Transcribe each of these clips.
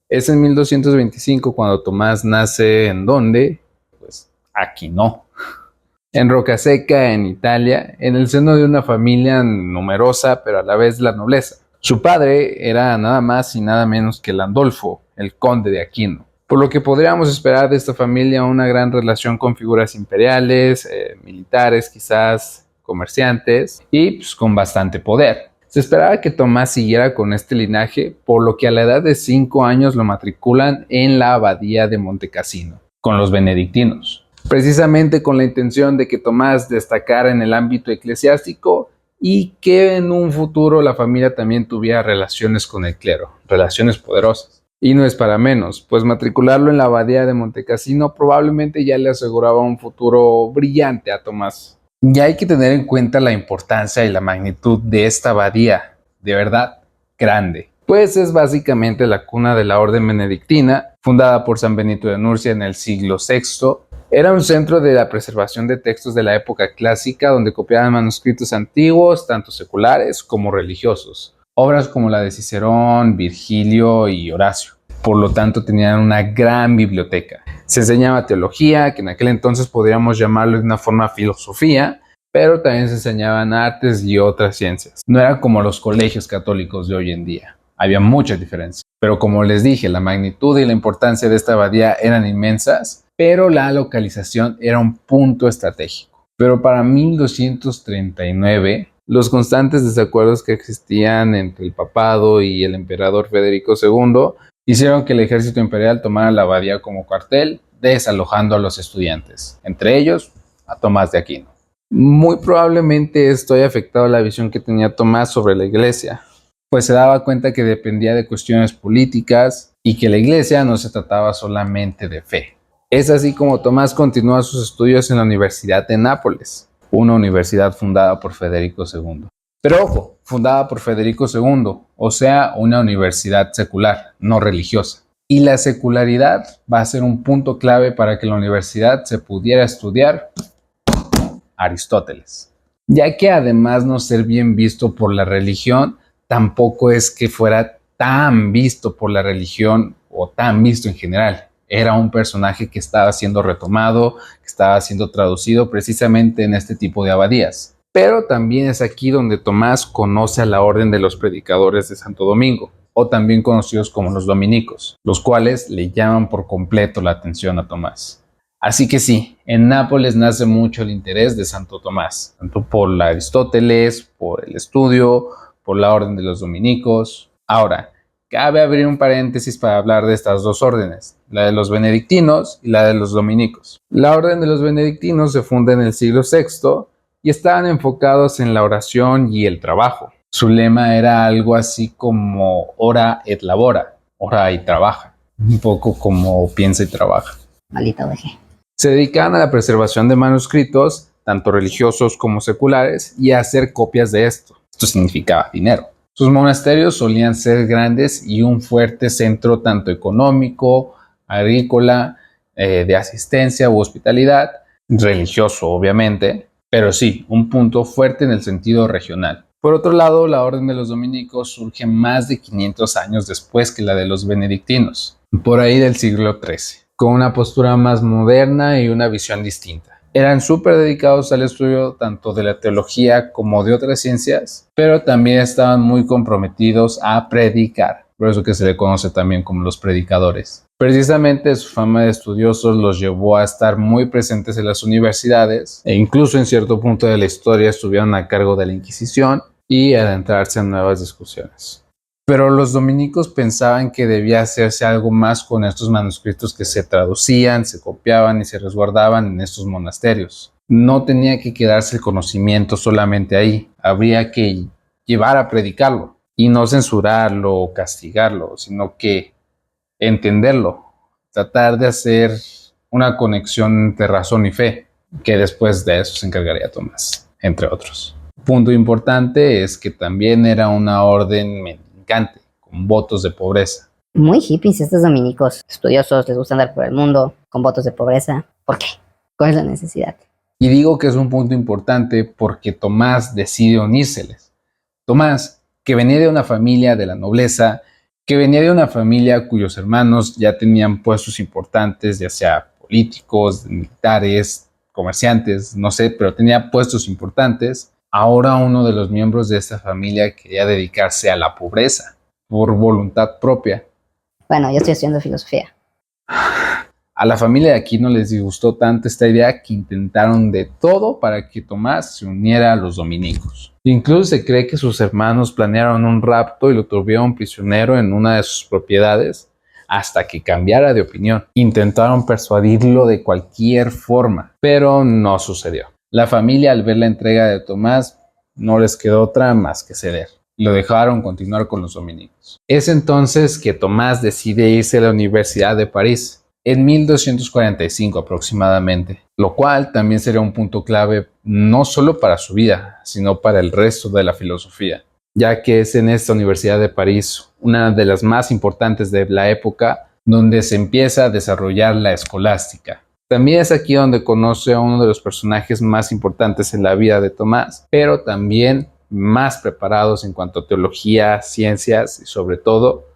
Es en 1225 cuando Tomás nace. ¿En dónde? Pues aquí no. En Rocaseca, en Italia, en el seno de una familia numerosa, pero a la vez la nobleza. Su padre era nada más y nada menos que Landolfo, el conde de Aquino. Por lo que podríamos esperar de esta familia una gran relación con figuras imperiales, militares quizás, comerciantes y pues, con bastante poder. Se esperaba que Tomás siguiera con este linaje, por lo que a la edad de 5 años lo matriculan en la abadía de Montecassino, con los benedictinos, precisamente con la intención de que Tomás destacara en el ámbito eclesiástico y que en un futuro la familia también tuviera relaciones con el clero, relaciones poderosas. Y no es para menos, pues matricularlo en la abadía de Montecassino probablemente ya le aseguraba un futuro brillante a Tomás. Ya hay que tener en cuenta la importancia y la magnitud de esta abadía, de verdad, grande. Pues es básicamente la cuna de la orden benedictina, fundada por San Benito de Nursia en el siglo VI. Era un centro de la preservación de textos de la época clásica, donde copiaban manuscritos antiguos, tanto seculares como religiosos. Obras como la de Cicerón, Virgilio y Horacio. Por lo tanto, tenían una gran biblioteca. Se enseñaba teología, que en aquel entonces podríamos llamarlo de una forma filosofía, pero también se enseñaban artes y otras ciencias. No era como los colegios católicos de hoy en día. Había mucha diferencia. Pero como les dije, la magnitud y la importancia de esta abadía eran inmensas, pero la localización era un punto estratégico. Pero para 1239, los constantes desacuerdos que existían entre el papado y el emperador Federico II hicieron que el ejército imperial tomara la abadía como cuartel, desalojando a los estudiantes, entre ellos a Tomás de Aquino. Muy probablemente esto haya afectado la visión que tenía Tomás sobre la iglesia, pues se daba cuenta que dependía de cuestiones políticas y que la iglesia no se trataba solamente de fe. Es así como Tomás continúa sus estudios en la Universidad de Nápoles, una universidad fundada por Federico II. Pero ojo, fundada por Federico II, o sea, una universidad secular, no religiosa. Y la secularidad va a ser un punto clave para que en la universidad se pudiera estudiar Aristóteles, ya que además no ser bien visto por la religión, tampoco es que fuera tan visto por la religión o tan visto en general. Era un personaje que estaba siendo retomado, que estaba siendo traducido precisamente en este tipo de abadías. Pero también es aquí donde Tomás conoce a la orden de los predicadores de Santo Domingo, o también conocidos como los dominicos, los cuales le llaman por completo la atención a Tomás. Así que sí, en Nápoles nace mucho el interés de Santo Tomás, tanto por la Aristóteles, por el estudio, por la orden de los dominicos. Ahora, cabe abrir un paréntesis para hablar de estas dos órdenes, la de los benedictinos y la de los dominicos. La orden de los benedictinos se funda en el siglo VI y estaban enfocados en la oración y el trabajo. Su lema era algo así como ora et labora, ora y trabaja, un poco como piensa y trabaja. Maldita OEG. Se dedicaban a la preservación de manuscritos, tanto religiosos como seculares, y a hacer copias de esto. Esto significaba dinero. Sus monasterios solían ser grandes y un fuerte centro tanto económico, agrícola, de asistencia u hospitalidad, religioso obviamente, pero sí, un punto fuerte en el sentido regional. Por otro lado, la orden de los dominicos surge más de 500 años después que la de los benedictinos, por ahí del siglo XIII, con una postura más moderna y una visión distinta. Eran súper dedicados al estudio tanto de la teología como de otras ciencias, pero también estaban muy comprometidos a predicar, por eso que se le conoce también como los predicadores. Precisamente su fama de estudiosos los llevó a estar muy presentes en las universidades e incluso en cierto punto de la historia estuvieron a cargo de la Inquisición y adentrarse en nuevas discusiones. Pero los dominicos pensaban que debía hacerse algo más con estos manuscritos que se traducían, se copiaban y se resguardaban en estos monasterios. No tenía que quedarse el conocimiento solamente ahí, habría que llevar a predicarlo y no censurarlo o castigarlo, sino que entenderlo, tratar de hacer una conexión entre razón y fe, que después de eso se encargaría Tomás, entre otros. Punto importante es que también era una orden mendicante, con votos de pobreza. Muy hippies estos dominicos, estudiosos, les gusta andar por el mundo, con votos de pobreza. ¿Por qué? ¿Cuál es la necesidad? Y digo que es un punto importante porque Tomás decide unírseles. Tomás, que venía de una familia de la nobleza que venía de una familia cuyos hermanos ya tenían puestos importantes, ya sea políticos, militares, comerciantes, no sé, pero tenía puestos importantes. Ahora uno de los miembros de esta familia quería dedicarse a la pobreza por voluntad propia. Bueno, yo estoy estudiando filosofía. A la familia de Aquino les disgustó tanto esta idea que intentaron de todo para que Tomás se uniera a los dominicos. Incluso se cree que sus hermanos planearon un rapto y lo tuvieron prisionero en una de sus propiedades hasta que cambiara de opinión. Intentaron persuadirlo de cualquier forma, pero no sucedió. La familia, al ver la entrega de Tomás, no les quedó otra más que ceder. Lo dejaron continuar con los dominicos. Es entonces que Tomás decide irse a la Universidad de París en 1245 aproximadamente, lo cual también sería un punto clave no solo para su vida, sino para el resto de la filosofía, ya que es en esta Universidad de París, una de las más importantes de la época, donde se empieza a desarrollar la escolástica. También es aquí donde conoce a uno de los personajes más importantes en la vida de Tomás, pero también más preparados en cuanto a teología, ciencias y sobre todo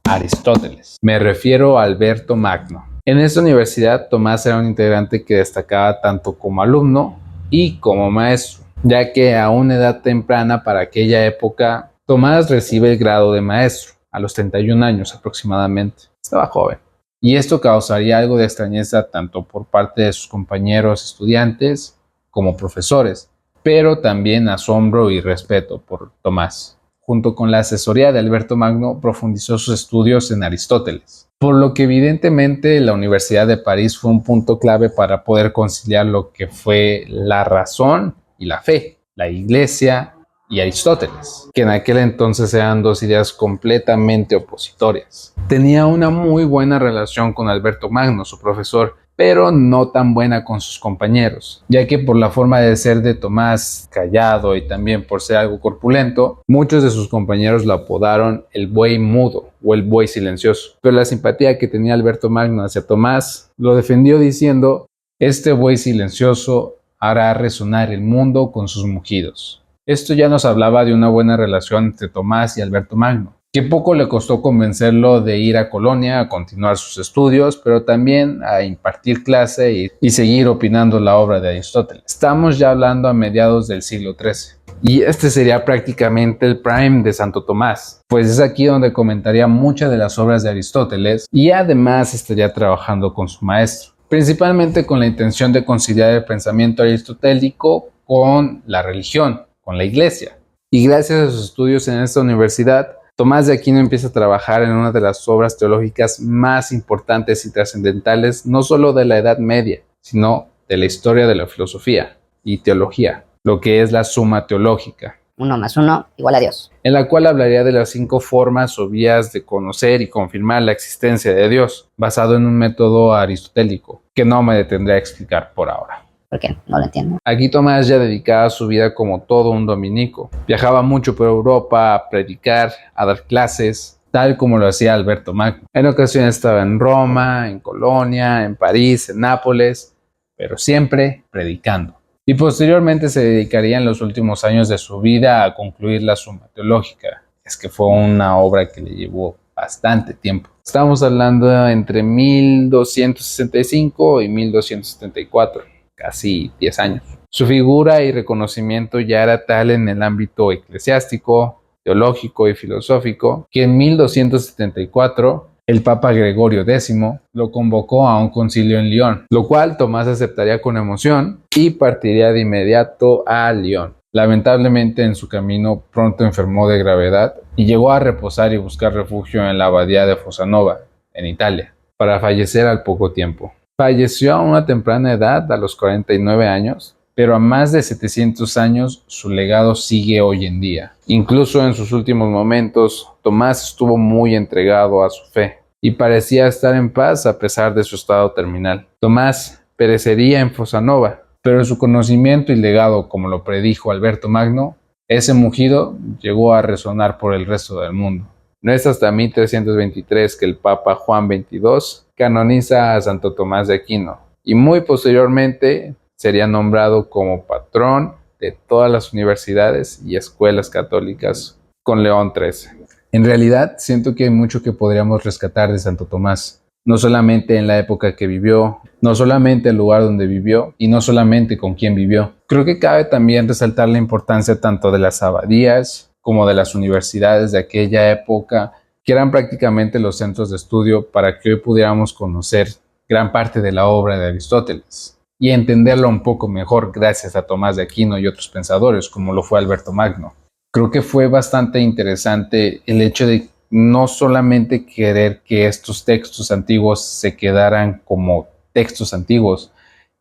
Aristóteles. Me refiero a Alberto Magno. En esta universidad, Tomás era un integrante que destacaba tanto como alumno y como maestro, ya que a una edad temprana para aquella época, Tomás recibe el grado de maestro, a los 31 años aproximadamente. Estaba joven. Y esto causaría algo de extrañeza tanto por parte de sus compañeros estudiantes como profesores, pero también asombro y respeto por Tomás. Junto con la asesoría de Alberto Magno, profundizó sus estudios en Aristóteles, por lo que evidentemente la Universidad de París fue un punto clave para poder conciliar lo que fue la razón y la fe, la Iglesia y Aristóteles, que en aquel entonces eran dos ideas completamente opositorias. Tenía una muy buena relación con Alberto Magno, su profesor, pero no tan buena con sus compañeros, ya que por la forma de ser de Tomás, callado y también por ser algo corpulento, muchos de sus compañeros lo apodaron el buey mudo o el buey silencioso. Pero la simpatía que tenía Alberto Magno hacia Tomás lo defendió diciendo: este buey silencioso hará resonar el mundo con sus mugidos. Esto ya nos hablaba de una buena relación entre Tomás y Alberto Magno, que poco le costó convencerlo de ir a Colonia a continuar sus estudios, pero también a impartir clase y seguir opinando la obra de Aristóteles. Estamos ya hablando a mediados del siglo XIII. Y este sería prácticamente el prime de Santo Tomás, pues es aquí donde comentaría muchas de las obras de Aristóteles y además estaría trabajando con su maestro, principalmente con la intención de conciliar el pensamiento aristotélico con la religión, con la iglesia. Y gracias a sus estudios en esta universidad, Tomás de Aquino empieza a trabajar en una de las obras teológicas más importantes y trascendentales, no solo de la Edad Media, sino de la historia de la filosofía y teología, lo que es la Suma Teológica. 1 más 1 igual a Dios. En la cual hablaría de las 5 formas o vías de conocer y confirmar la existencia de Dios, basado en un método aristotélico, que no me detendré a explicar por ahora. ¿Por qué? No lo entiendo. Aquí Tomás ya dedicaba su vida como todo un dominico. Viajaba mucho por Europa a predicar, a dar clases, tal como lo hacía Alberto Magno. En ocasiones estaba en Roma, en Colonia, en París, en Nápoles, pero siempre predicando. Y posteriormente se dedicaría en los últimos años de su vida a concluir la Suma Teológica. Es que fue una obra que le llevó bastante tiempo. Estamos hablando entre 1265 y 1274. Casi 10 años. Su figura y reconocimiento ya era tal en el ámbito eclesiástico, teológico y filosófico que en 1274 el Papa Gregorio X lo convocó a un concilio en Lyon, lo cual Tomás aceptaría con emoción y partiría de inmediato a Lyon. Lamentablemente en su camino pronto enfermó de gravedad y llegó a reposar y buscar refugio en la abadía de Fossanova, en Italia, para fallecer al poco tiempo. Falleció a una temprana edad, a los 49 años, pero a más de 700 años su legado sigue hoy en día. Incluso en sus últimos momentos, Tomás estuvo muy entregado a su fe y parecía estar en paz a pesar de su estado terminal. Tomás perecería en Fossanova, pero su conocimiento y legado, como lo predijo Alberto Magno, ese mugido llegó a resonar por el resto del mundo. No es hasta 1323 que el Papa Juan XXII canoniza a Santo Tomás de Aquino y muy posteriormente sería nombrado como patrón de todas las universidades y escuelas católicas con León XIII. En realidad, siento que hay mucho que podríamos rescatar de Santo Tomás. No solamente en la época que vivió, no solamente el lugar donde vivió y no solamente con quién vivió. Creo que cabe también resaltar la importancia tanto de las abadías como de las universidades de aquella época, que eran prácticamente los centros de estudio para que hoy pudiéramos conocer gran parte de la obra de Aristóteles y entenderlo un poco mejor gracias a Tomás de Aquino y otros pensadores como lo fue Alberto Magno. Creo que fue bastante interesante el hecho de no solamente querer que estos textos antiguos se quedaran como textos antiguos,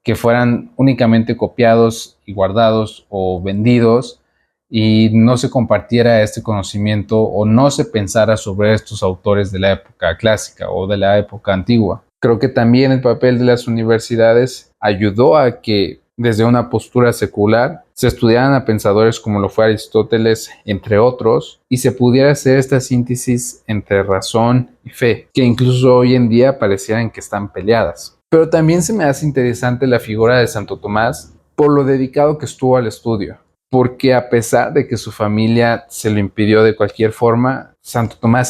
que fueran únicamente copiados y guardados o vendidos y no se compartiera este conocimiento o no se pensara sobre estos autores de la época clásica o de la época antigua. Creo que también el papel de las universidades ayudó a que desde una postura secular se estudiaran a pensadores como lo fue Aristóteles, entre otros, y se pudiera hacer esta síntesis entre razón y fe, que incluso hoy en día parecieran que están peleadas. Pero también se me hace interesante la figura de Santo Tomás por lo dedicado que estuvo al estudio, porque a pesar de que su familia se lo impidió de cualquier forma, Santo Tomás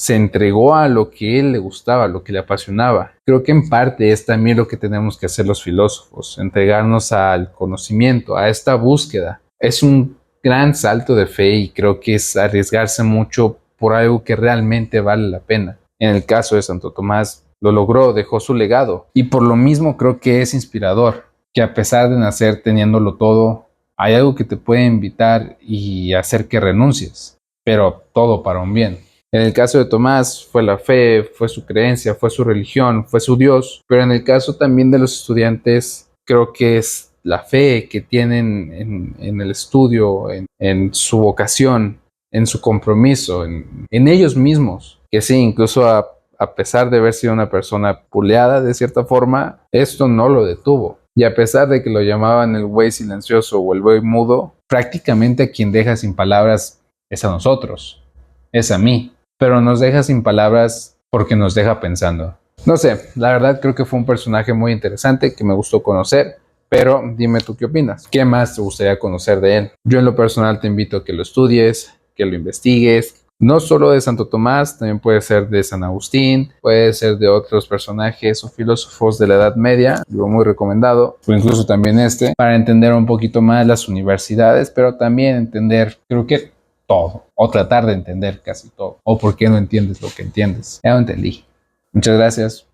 se entregó a lo que él le gustaba, a lo que le apasionaba. Creo que en parte es también lo que tenemos que hacer los filósofos, entregarnos al conocimiento, a esta búsqueda. Es un gran salto de fe y creo que es arriesgarse mucho por algo que realmente vale la pena. En el caso de Santo Tomás, lo logró, dejó su legado y por lo mismo creo que es inspirador, que a pesar de nacer teniéndolo todo, hay algo que te puede invitar y hacer que renuncies, pero todo para un bien. En el caso de Tomás fue la fe, fue su creencia, fue su religión, fue su Dios, pero en el caso también de los estudiantes creo que es la fe que tienen en el estudio, en su vocación, en su compromiso, en ellos mismos, que sí, incluso a pesar de haber sido una persona puleada de cierta forma, esto no lo detuvo. Y a pesar de que lo llamaban el güey silencioso o el güey mudo, prácticamente a quien deja sin palabras es a nosotros, es a mí. Pero nos deja sin palabras porque nos deja pensando. No sé, la verdad creo que fue un personaje muy interesante que me gustó conocer, pero dime tú qué opinas. ¿Qué más te gustaría conocer de él? Yo en lo personal te invito a que lo estudies, que lo investigues. No solo de Santo Tomás, también puede ser de San Agustín, puede ser de otros personajes o filósofos de la Edad Media, lo muy recomendado, o incluso también para entender un poquito más las universidades, pero también entender, creo que todo, o tratar de entender casi todo, o por qué no entiendes lo que entiendes. Ya lo entendí. Muchas gracias.